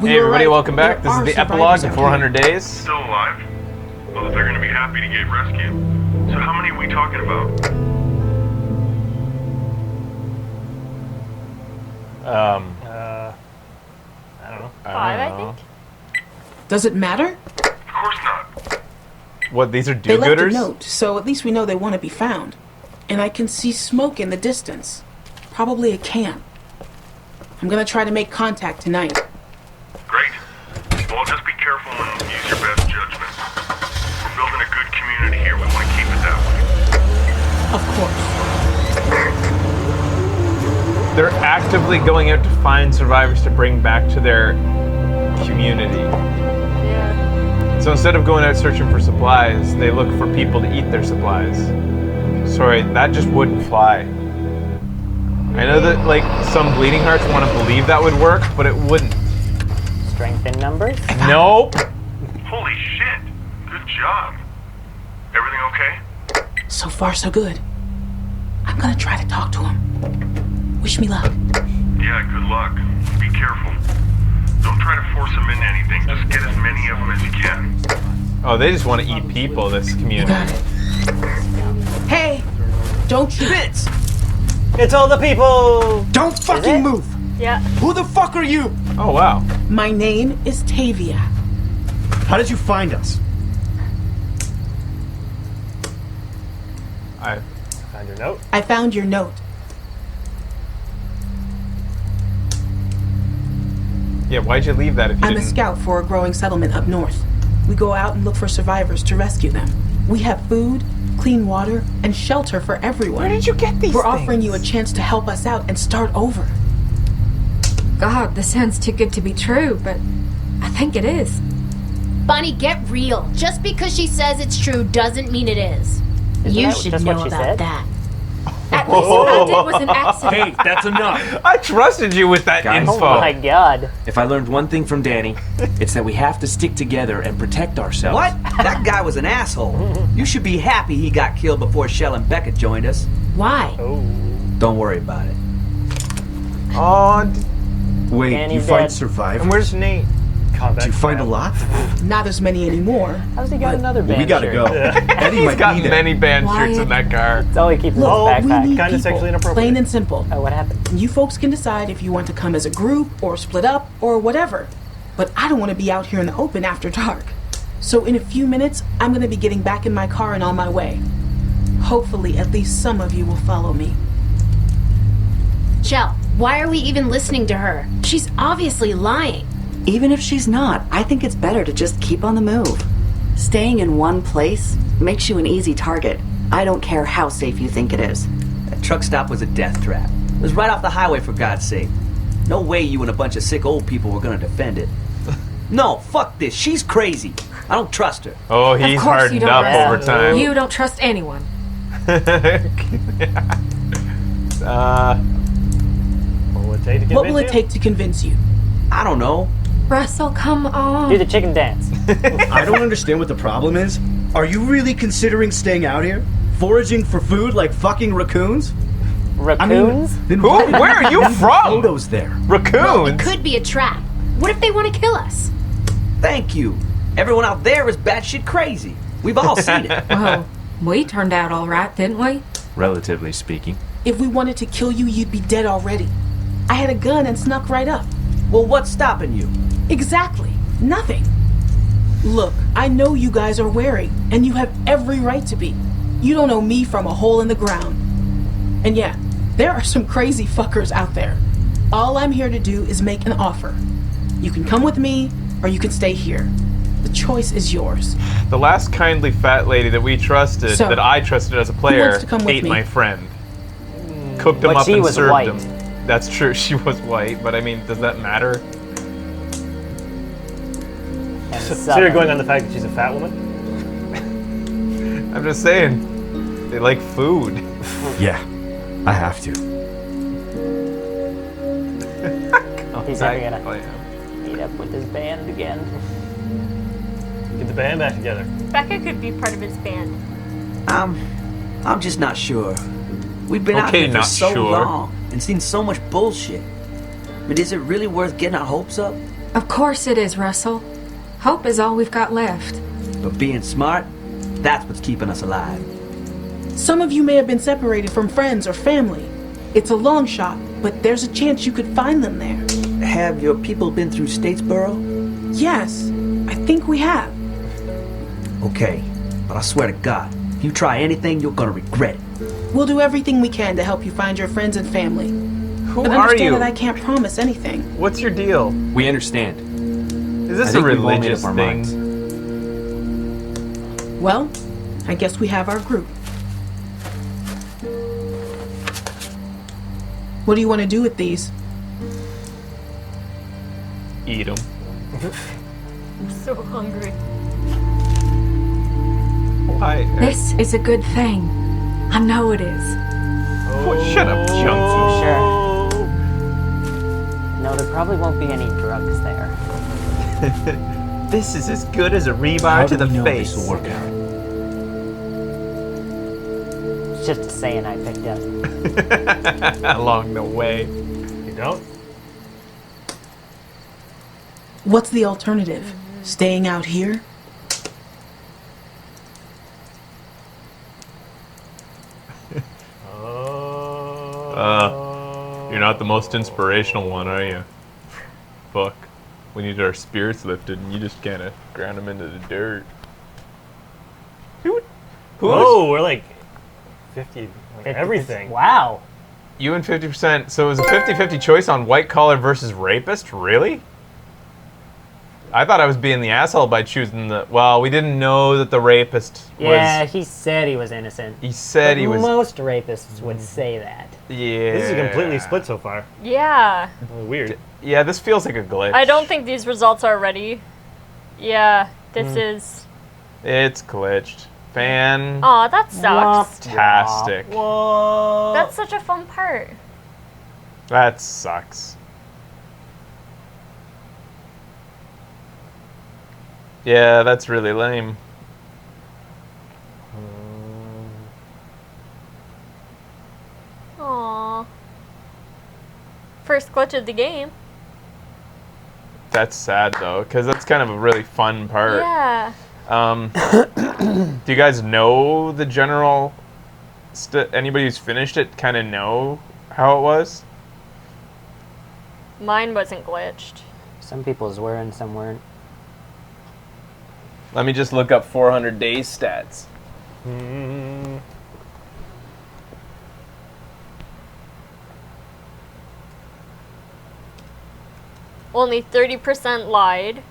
We Hey were everybody, right. welcome back. There This is are the survivors epilogue of out 400 here. Days. Still alive? Well, they're gonna be happy to get rescued. So how many are we talking about? I don't know. 5, I think. Does it matter? Of course not. What, these are They left a do-gooders? note, so at least we know they want to be found. And I can see smoke in the distance. Probably a camp. I'm gonna try to make contact tonight. Great. Well, just be careful and use your best judgment. We're building a good community here. We want to keep it that way. Of course. They're actively going out to find survivors to bring back to their community. Yeah. So instead of going out searching for supplies, they look for people to eat their supplies. Sorry, that just wouldn't fly. I know that, like, some bleeding hearts want to believe that would work, but it wouldn't. Strength in numbers? Nope. Holy shit. Good job. Everything okay? So far, so good. I'm gonna try to talk to him. Wish me luck. Yeah, good luck. Be careful. Don't try to force them into anything. Just get as many of them as you can. Oh, they just want to eat people, this You community. got it. Hey! Don't shoot. Vince, It's all the people! don't it? fucking move! Yeah. Who the fuck are you? Oh, wow. My name is Tavia. How did you find us? I Found your note. I found your note. Yeah, why'd you leave that if you I'm a didn't? scout for a growing settlement up north. We go out and look for survivors to rescue them. We have food, clean water, and shelter for everyone. Where did you get these We're things? offering you a chance to help us out and start over. God, this sounds too good to be true, but I think it is. Bonnie, get real. Just because she says it's true doesn't mean it is. You that should just know what she about said? that. At least what I did was an accident. Hey, that's enough. I trusted you with that Guys. info. Oh my god. If I learned one thing from Danny, it's that we have to stick together and protect ourselves. What? That guy was an asshole. You should be happy he got killed before Shell and Becca joined us. Why? Oh. Don't worry about it. Oh, Wait, Danny's you fight dead. survivors? and where's Nate? Combat. Did you find a lot? Not as many anymore. How's he got another band We gotta shirt? go. Eddie He's might got be there. many band Why? shirts in that car. That's all he keeps in his Look, we backpack. need Kinda people, sexually inappropriate. plain and simple. Oh, what happened? You folks can decide if you want to come as a group or split up or whatever. But I don't want to be out here in the open after dark. So in a few minutes, I'm going to be getting back in my car and on my way. Hopefully, at least some of you will follow me. Shell, why are we even listening to her? She's obviously lying. Even if she's not, I think it's better to just keep on the move. Staying in one place makes you an easy target. I don't care how safe you think it is. That truck stop was a death trap. It was right off the highway, for God's sake. No way you and a bunch of sick old people were gonna defend it. No, fuck this. She's crazy. I don't trust her. Oh, Of he's course you hardened don't up rest. over time. You don't trust anyone. What will it take to convince What will it you? take to convince you? I don't know. Russell, come on. Do the chicken dance. I don't understand what the problem is. Are you really considering staying out here? Foraging for food like fucking raccoons? Raccoons? Then Who? why did Where are you leave from? Photos there. Raccoons? Could be a trap. What if they want to kill us? Thank you. Everyone out there is batshit crazy. We've all seen it. Well, we turned out all right, didn't we? Relatively speaking. If we wanted to kill you, you'd be dead already. I had a gun and snuck right up. Well, what's stopping you? Exactly. Nothing. Look, I know you guys are wary, and you have every right to be. You don't know me from a hole in the ground. And yeah, there are some crazy fuckers out there. All I'm here to do is make an offer. You can come with me, or you can stay here. The choice is yours. The last kindly fat lady that we trusted, So, that I trusted as a who player, wants to come with ate me? my friend. Cooked him But up she and was served white. him. That's true, she was white, but I mean, does that matter? And So you're going on the fact that she's a fat woman? I'm just saying, they like food. Yeah, I have to. He's never gonna Clam. meet up with his band again. Get the band back together. Becca could be part of his band. I'm just not sure. We've been out Okay, here for not so sure. long and seen so much bullshit. But is it really worth getting our hopes up? Of course it is, Russell. Hope is all we've got left. But being smart, that's what's keeping us alive. Some of you may have been separated from friends or family. It's a long shot, but there's a chance you could find them there. Have your people been through Statesboro? Yes, I think we have. Okay, but I swear to God, if you try anything, you're gonna regret it. We'll do everything we can to help you find your friends and family. Who But are understand you? that I can't promise anything. What's your deal? We understand. Is this I a think we've all made religious up our thing? minds. Well, I guess we have our group. What do you want to do with these? Eat them. I'm so hungry. Why? This is a good thing. I know it is. Oh, shut up, Junkie. Sure. No, there probably won't be any drugs there. This is as good as a rebar How to do the we know face. this will work out? It's just a saying I picked up. Along the way. You don't? What's the alternative? Staying out here? You're not the most inspirational one, are you? Fuck. We need our spirits lifted, and you just kind of ground them into the dirt. Who Whoa, we're like 50, like 50%. everything. Wow. You and 50%. So it was a 50-50 choice on white collar versus rapist? Really? I thought I was being the asshole by choosing the... Well, we didn't know that the rapist Yeah, was... he said he was innocent. He said But he was... Most rapists would say that. Yeah. This is completely split so far. Yeah. Weird. Yeah, this feels like a glitch. I don't think these results are ready. Yeah, this is... It's glitched. Fan... Aw, that sucks. Fantastic. Whoa. That's such a fun part. That sucks. Yeah, that's really lame. Aw. First glitch of the game. That's sad though, because that's kind of a really fun part. Yeah. Do you guys know the general? Anybody who's finished it kind of know how it was? Mine wasn't glitched. Some people's were and some weren't. Let me just look up 400 days stats. Only 30% lied.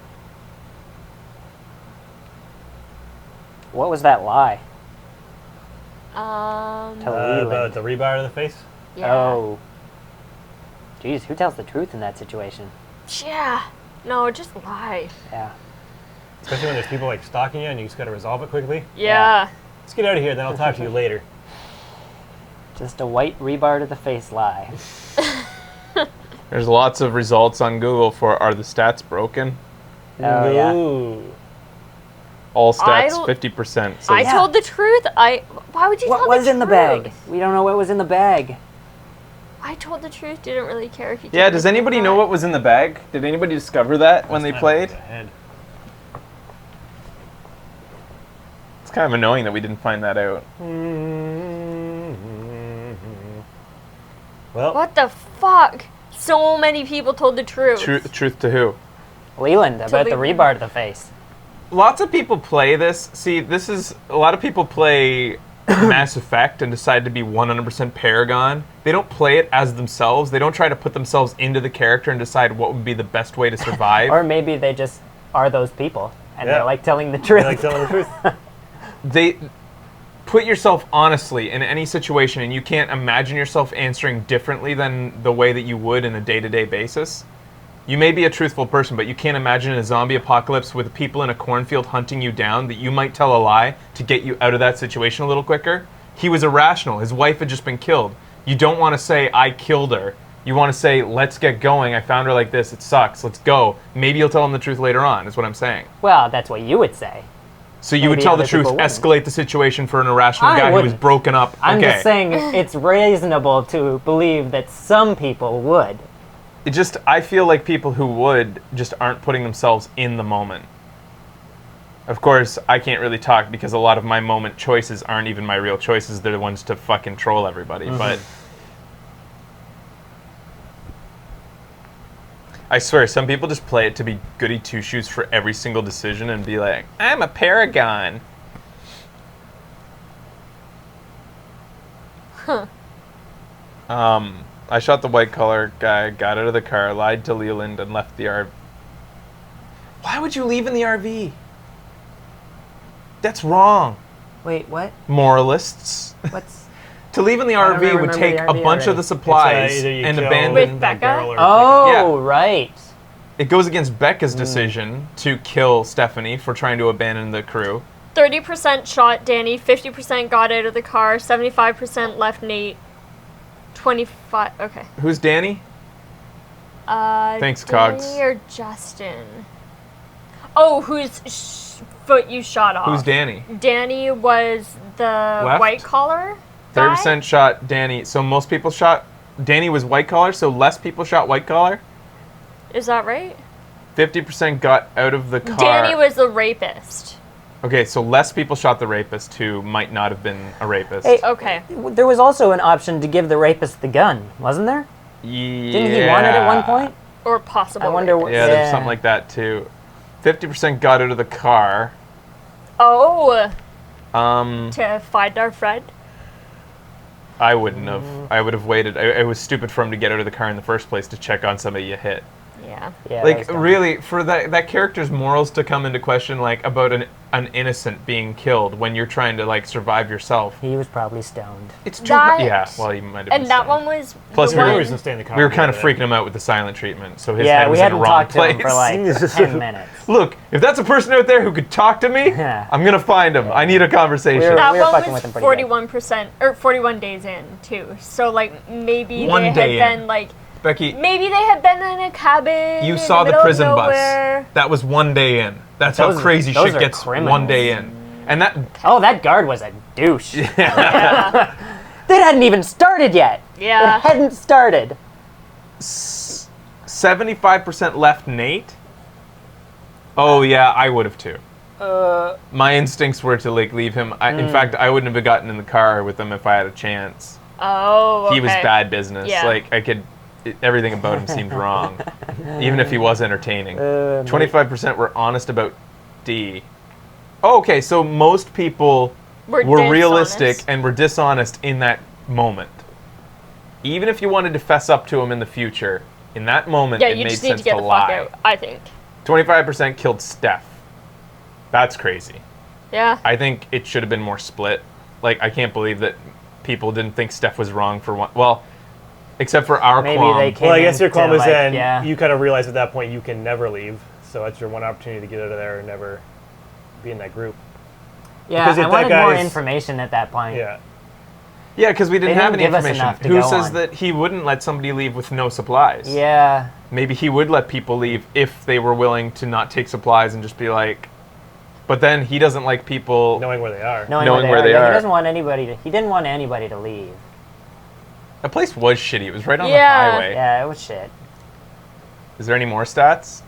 What was that lie? Tell About Leland. the rebar to the face? Yeah. Oh. Jeez, who tells the truth in that situation? Yeah. No, just lie. Yeah. Especially when there's people like stalking you and you just gotta resolve it quickly. Yeah. Let's get out of here, then I'll talk to you later. Just a white rebar to the face lie. There's lots of results on Google for are the stats broken? Oh, yeah. Ooh. All stats, I- 50%. I says- told the truth. Why would you tell What was the in the truth? bag? We don't know what was in the bag. I told the truth. Didn't really care if you. Yeah, told does me anybody or know not. what was in the bag? Did anybody discover that when they That's played? not the head. It's kind of annoying that we didn't find that out. Well, What the fuck? So many people told the truth. Truth to who? Leland, about the Leland. rebar to the face. Lots of people play this. See, this is a lot of people play Mass Effect and decide to be 100% Paragon. They don't play it as themselves. They don't try to put themselves into the character and decide what would be the best way to survive. Or maybe they just are those people and Yeah. they like telling the truth. I like telling the truth. They put yourself honestly in any situation, and you can't imagine yourself answering differently than the way that you would in a day-to-day basis. You may be a truthful person, but you can't imagine a zombie apocalypse with people in a cornfield hunting you down that you might tell a lie to get you out of that situation a little quicker. He was irrational. His wife had just been killed. You don't want to say, I killed her. You want to say, let's get going. I found her like this. It sucks. Let's go. Maybe you'll tell him the truth later on, is what I'm saying. Well, that's what you would say. So you would Maybe tell the other truth, people wouldn't. escalate the situation for an irrational I guy who was wouldn't. broken up. I'm Okay. just saying it's reasonable to believe that some people would. I feel like people who would just aren't putting themselves in the moment. Of course, I can't really talk because a lot of my moment choices aren't even my real choices. They're the ones to fucking troll everybody. But I swear, some people just play it to be goody two-shoes for every single decision and be like, I'm a paragon. Huh. I shot the white-collar guy, got out of the car, lied to Leland, and left the RV. Why would you leave in the RV? That's wrong. Wait, what? Moralists. What's... To leave in the I don't RV would remember take the a RV bunch of the supplies either you and kill abandon... With that Becca? girl or Oh, right. It goes against Becca's decision to kill Stephanie for trying to abandon the crew. 30% shot Danny, 50% got out of the car, 75% left Nate, 25. Okay. Who's Danny? Thanks, Danny Cogs. or Justin? Oh, whose foot you shot off? Who's Danny? Danny was the Left? white collar guy? 30% shot Danny. So most people shot... Danny was white collar, so less people shot white collar. Is that right? 50% got out of the car. Danny was the rapist. Okay, so less people shot the rapist who might not have been a rapist. Hey, Okay. there was also an option to give the rapist the gun, wasn't there? Yeah. Didn't he want it at one point? Or possible. I wonder rapist. what. Yeah, there's something like that too. 50% got out of the car. Oh, Um, to find our friend? I wouldn't have. I would have waited. It was stupid for him to get out of the car in the first place to check on somebody you hit. Yeah. Yeah, that Like, was dumb. really, for that character's morals to come into question, like, about an innocent being killed when you're trying to, like, survive yourself. He was probably stoned. It's too That- Yeah, well, he might have been And that stoned. one was Plus, the we were, one- always gonna stay in the car we were and kind of do that. freaking him out with the silent treatment, so his Yeah, head we was in the hadn't wrong talked to place. him for like 10 minutes. Look, if that's a person out there who could talk to me, Yeah. I'm gonna find him. I need a conversation. That we were one fucking was with him pretty good. 41% or 41 days in too. So like maybe One they day had in. been like Becky, maybe they had been in a cabin. you in saw the middle of prison bus. nowhere. That was one day in. That's how Those- crazy those shit are gets criminals. one day in. And that Oh, that guard was a douche. Yeah. They hadn't even started yet. Yeah. It hadn't started. 75% left Nate. Oh yeah, I would have too. My instincts were to like leave him. In fact, I wouldn't have gotten in the car with him if I had a chance. Oh, okay. He was bad business. Yeah. Like everything about him seemed wrong, even if he was entertaining. 25% were honest about D. Oh, okay, so most people Were realistic dishonest. and were dishonest in that moment. Even if you wanted to fess up to him in the future, in that moment, Yeah, it you made just need sense to get the lie. fuck out. I think. 25% killed Steph. That's crazy. Yeah. I think it should have been more split. Like, I can't believe that people didn't think Steph was wrong for one. Well, except for our Maybe qualm. they came Well, I guess your into, qualm is like, then yeah. you kind of realize at that point you can never leave. So that's your one opportunity to get out of there and never be in that group. Yeah, Because if I that wanted more guy's- information at that point. Yeah. Yeah, because we didn't They have didn't any give us information. enough to Who go says on. that he wouldn't let somebody leave with no supplies? Yeah. Maybe he would let people leave if they were willing to not take supplies and just be like. But then he doesn't like people Knowing where they are. knowing where they Yeah, are. He doesn't want anybody to. He didn't want anybody to leave. The place was shitty. It was right on Yeah. the highway. Yeah, it was shit. Is there any more stats?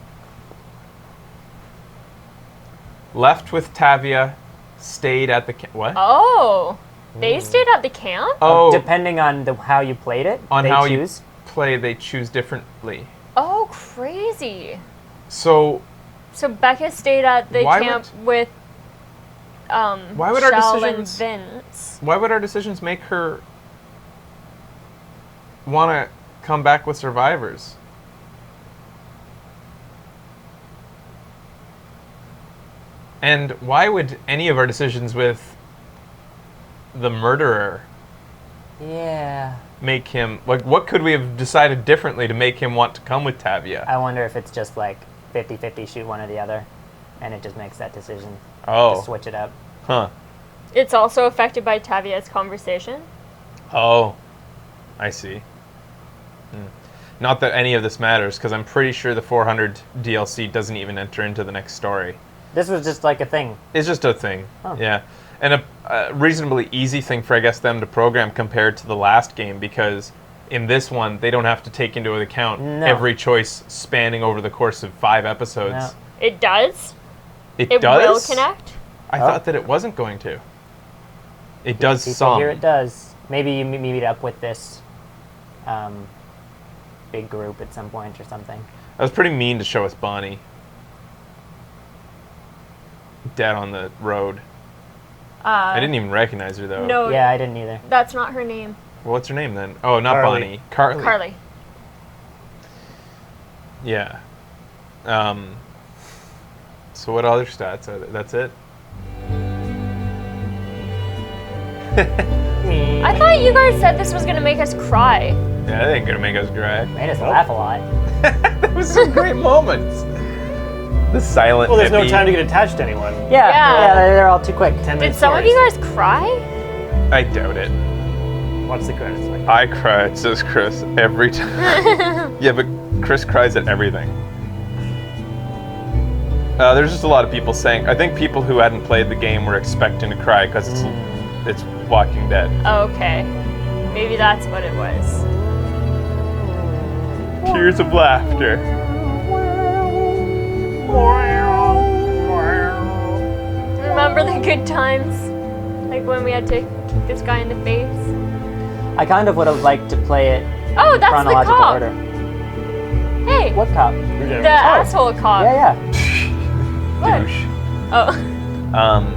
Left with Tavia, stayed at the what? Oh, they stayed at the camp. Oh, Depending on how you played it, on they how choose. you play, they choose differently. Oh, crazy. So So Becca stayed at the Why camp with why would our Shell and decisions- Vince. why would our decisions make her want to come back with survivors? And why would any of our decisions with the murderer Yeah. make him like? What could we have decided differently to make him want to come with Tavia? I wonder if it's just like 50-50 shoot one or the other, and it just makes that decision to Oh, switch it up. huh. It's also affected by Tavia's conversation. Oh, I see. Not that any of this matters, because I'm pretty sure the 400 DLC doesn't even enter into the next story. This was just like a thing. It's just a thing, Oh. yeah. And a reasonably easy thing for, I guess, them to program compared to the last game, because in this one, they don't have to take into account No. every choice spanning over the course of 5 episodes. No. It does? It It does? will connect? I thought that it wasn't going to. It does People some. here it does. Maybe you meet up with this big group at some point or something. That was pretty mean to show us Bonnie. Dead on the road. I didn't even recognize her, though. No. Yeah, I didn't either. That's not her name. Well, what's her name, then? Oh, not Carly. Bonnie. Carly. Carly. Yeah. So what other stats are there? That's it? I thought you guys said this was gonna make us cry. Yeah, that ain't gonna make us cry. Made us laugh a lot. There was some great moments. The silent Well, there's no hippie. time to get attached to anyone. Yeah, they're all too quick. 10 Did minutes some of you guys cry? I doubt it. Watch the credits. Like, I cry, says Chris, every time. Yeah, but Chris cries at everything. There's just a lot of people saying, I think people who hadn't played the game were expecting to cry because it's Walking Dead. Okay. Maybe that's what it was. Tears of laughter. Remember the good times? Like when we had to kick this guy in the face? I kind of would have liked to play it Oh, that's the chronological cop! order. Hey! What cop? The asshole cop. Yeah, What? Douche. Oh.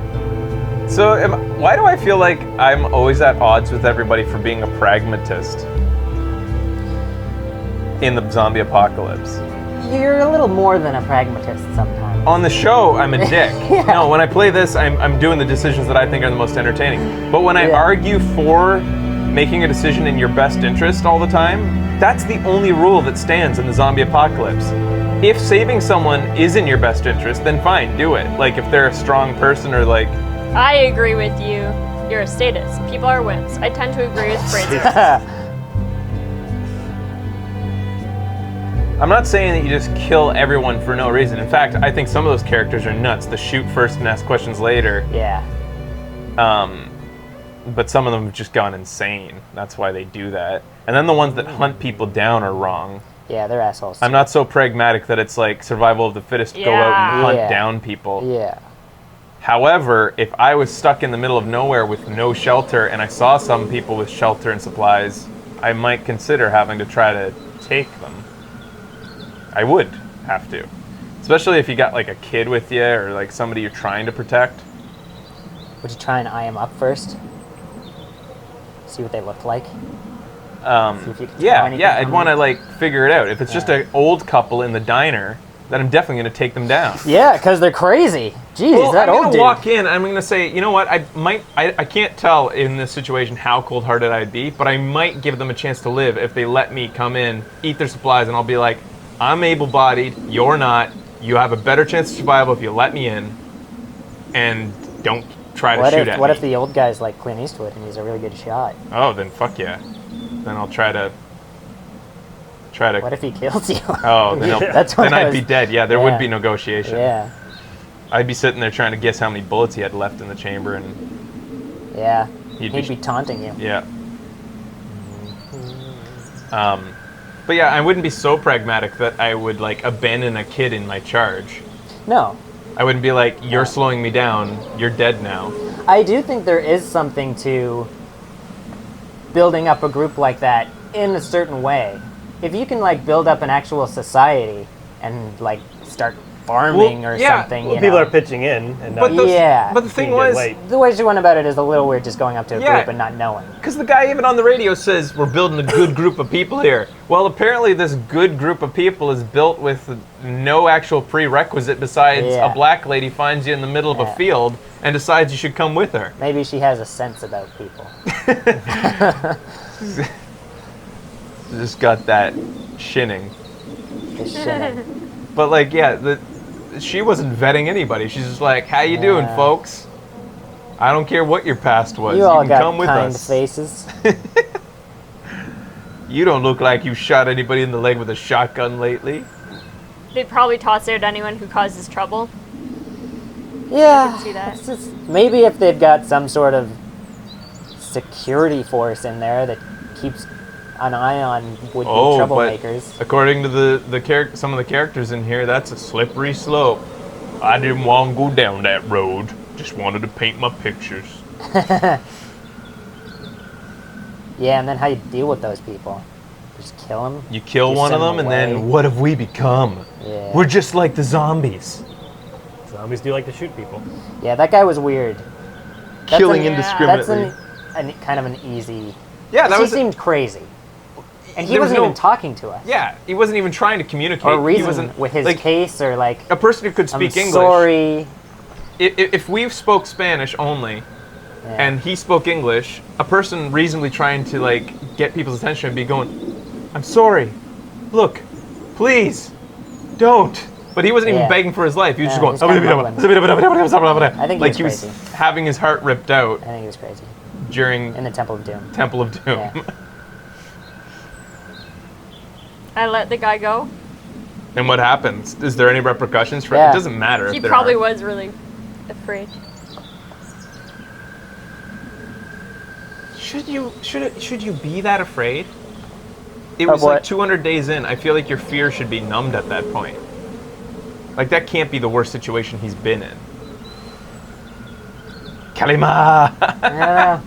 So why do I feel like I'm always at odds with everybody for being a pragmatist in the zombie apocalypse? You're a little more than a pragmatist sometimes. On the show, I'm a dick. No, when I play this, I'm doing the decisions that I think are the most entertaining. But when I argue for making a decision in your best interest all the time, that's the only rule that stands in the zombie apocalypse. If saving someone is in your best interest, then fine, do it. Like if they're a strong person or like... I agree with you. You're a statist. People are wimps. I tend to agree with Fraser. I'm not saying that you just kill everyone for no reason. In fact, I think some of those characters are nuts. The shoot first and ask questions later. Yeah. But some of them have just gone insane. That's why they do that. And then the ones that hunt people down are wrong. Yeah, they're assholes. I'm not so pragmatic that it's like survival of the fittest, go out and hunt down people. Yeah. However, if I was stuck in the middle of nowhere with no shelter and I saw some people with shelter and supplies, I might consider having to try to take them. I would have to. Especially if you got like a kid with you or like somebody you're trying to protect. Would you try and eye them up first? See what they look like? See if you can tell anything Yeah, I'd from want to them? like figure it out. If it's just an old couple in the diner, then I'm definitely going to take them down. Yeah, because they're crazy. Jeez, Well, that I'm old gonna dude. walk in. I'm gonna say, you know what? I can't tell in this situation how cold-hearted I'd be, but I might give them a chance to live if they let me come in, eat their supplies, and I'll be like, I'm able-bodied. You're not. You have a better chance of survival if you let me in, and don't try to shoot at me. What if the old guy's like Clint Eastwood and he's a really good shot? Oh, then fuck yeah. Then I'll try to. What if he kills you? Oh, then, That's what then I I'd was- be dead. Yeah, there would be negotiation. Yeah. I'd be sitting there trying to guess how many bullets he had left in the chamber, and Yeah. He'd He'd be- be taunting you. yeah. But yeah, I wouldn't be so pragmatic that I would like abandon a kid in my charge. No. I wouldn't be like, you're slowing me down. You're dead now. I do think there is something to building up a group like that in a certain way. If you can like build up an actual society and like start farming or something, Well, you people know. are pitching in, and But the- yeah. but the thing You get was, late. The way she went about it is a little weird, just going up to a Yeah. group and not knowing. because the guy even on the radio says we're building a good group of people here. Well, apparently this good group of people is built with no actual prerequisite besides Yeah. a black lady finds you in the middle of a field and decides you should come with her. Maybe she has a sense about people. Just got that shinning. Just shitting. But like, yeah, she wasn't vetting anybody. She's just like, "How you doing, Yeah. folks? I don't care what your past was. You You all can got come with kind us. faces. You don't look like you shot anybody in the leg with a shotgun lately." They'd probably toss out anyone who causes trouble. Yeah. see that. It's just, maybe if they've got some sort of security force in there that keeps an eye on would-be Oh, troublemakers. but according to some of the characters in here, that's a slippery slope. I didn't want to go down that road. Just wanted to paint my pictures. Yeah, and then how you deal with those people? Just kill them? You kill one of them, and then what have we become? Yeah. We're just like the zombies. Zombies do like to shoot people. Yeah, that guy was weird. Killing indiscriminately. That's kind of an easy... Yeah, that he was... seemed crazy. And he There was wasn't no- even talking to us. Yeah, he wasn't even trying to communicate. Or He reason wasn't with his like case, or like... a person who could speak English. Sorry. If we spoke Spanish only, and he spoke English, a person reasonably trying to like get people's attention would be going, "I'm sorry, look, please, don't." But he wasn't even begging for his life. He was just going, he's kinda mumbling. I think he like was he was crazy. having his heart ripped out I think he was crazy. during In the Temple of Doom. Temple of Doom. Yeah. I let the guy go. And what happens? Is there any repercussions for it? Yeah. It doesn't matter. He if there probably are. was really afraid. Should you be that afraid? It Of was like what? 200 days in. I feel like your fear should be numbed at that point. Like that can't be the worst situation he's been in. Kalima. Yeah.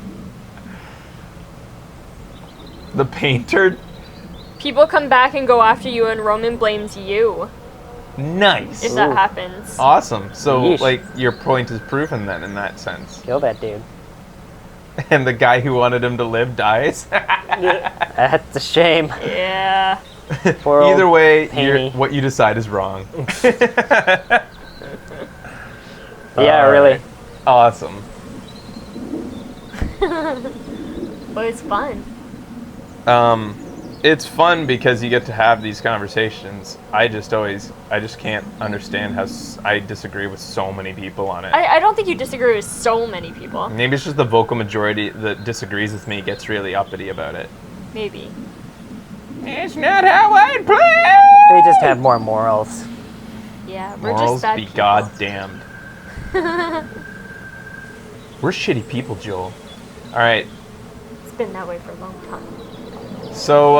The painter. People come back and go after you, and Roman blames you Nice. if that happens. Awesome. So Yeesh. like your point is proven then in that sense. Kill that dude. And the guy who wanted him to live dies. That's a shame. Yeah. Poor old Either way, Haney. what you decide is wrong. Yeah, All really. right. Awesome. But it's fun. It's fun because you get to have these conversations. I just can't understand how I disagree with so many people on it. I don't think you disagree with so many people. Maybe it's just the vocal majority that disagrees with me gets really uppity about it. Maybe. It's not how I play! They just have more morals. Yeah, we're Morals just bad be people. goddamned. We're shitty people, Joel. Alright, It's been that way for a long time. so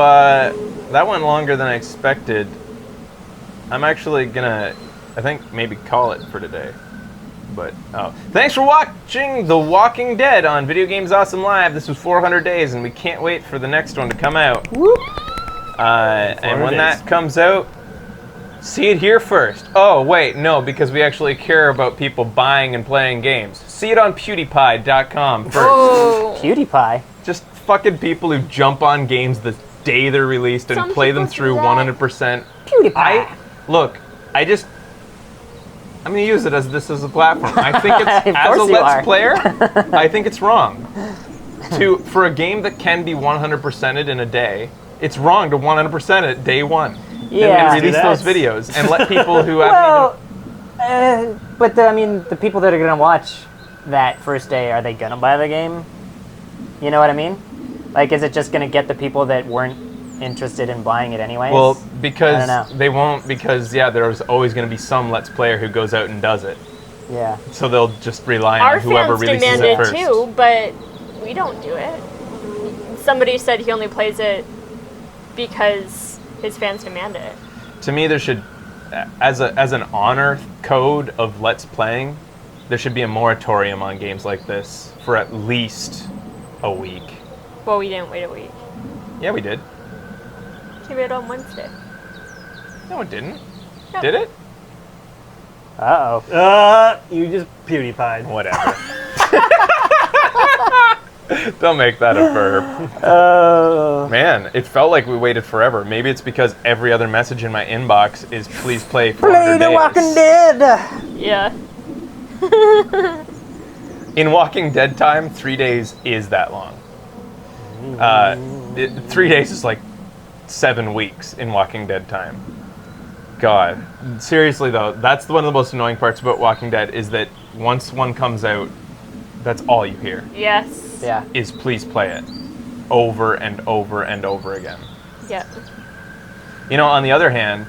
that went longer than I expected. I'm actually gonna, I think, maybe call it for today. But, thanks for watching The Walking Dead on Video Games Awesome Live. This was 400 days, and we can't wait for the next one to come out. Whoop. And when that comes out, see it here first. Oh, wait, no, because we actually care about people buying and playing games. See it on PewDiePie.com first. Oh. PewDiePie? Just fucking people who jump on games the day they're released and Some play them people through do that. 100%. PewDiePie. I'm gonna use it as a platform. I think it's Of as a course you Let's are. Player, I think it's wrong. For a game that can be 100%ed in a day, it's wrong to 100% it day one. Yeah. And release those videos and let people who haven't Well, but the people that are gonna watch that first day, are they gonna buy the game? You know what I mean? Like, is it just gonna get the people that weren't interested in buying it anyways? Well, I don't because know. they won't, because there's always going to be some Let's Player who goes out and does it. Yeah. So they'll just rely Our on whoever fans releases demand it it first. too, but we don't do it. Somebody said he only plays it because his fans demand it. To me, there should, as an honor code of Let's Playing, there should be a moratorium on games like this for at least a week. Well, we didn't wait a week. Yeah, we did. Came out on Wednesday. No, it didn't. Yep. Did it? Uh-oh. You just PewDiePied. Whatever. Don't make that a verb. Man, it felt like we waited forever. Maybe it's because every other message in my inbox is please play 400 Play The days. Walking Dead! Yeah. In Walking Dead time, 3 days is that long. 3 days is like 7 weeks in Walking Dead time. God. Seriously though, that's one of the most annoying parts about Walking Dead is that once one comes out, that's all you hear. Yes. Yeah. Is please play it. Over and over and over again. Yeah. You know, on the other hand,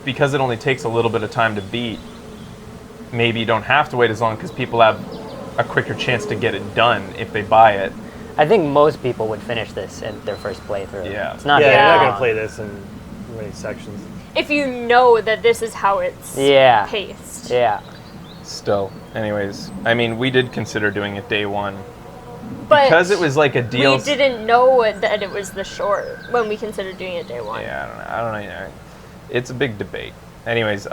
because it only takes a little bit of time to beat, maybe you don't have to wait as long because people have a quicker chance to get it done if they buy it. I think most people would finish this in their first playthrough. Yeah. It's not Yeah, very you're not long. gonna play this in many sections. If you know that this is how it's Yeah. paced. Yeah. Still, anyways, I mean, we did consider doing it day one But because it was like a deal. we didn't know that it was the short when we considered doing it day one. Yeah, I don't know. Yeah. It's a big debate. Anyways,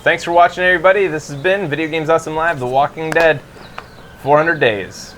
thanks for watching, everybody. This has been Video Games Awesome Live: The Walking Dead 400 Days.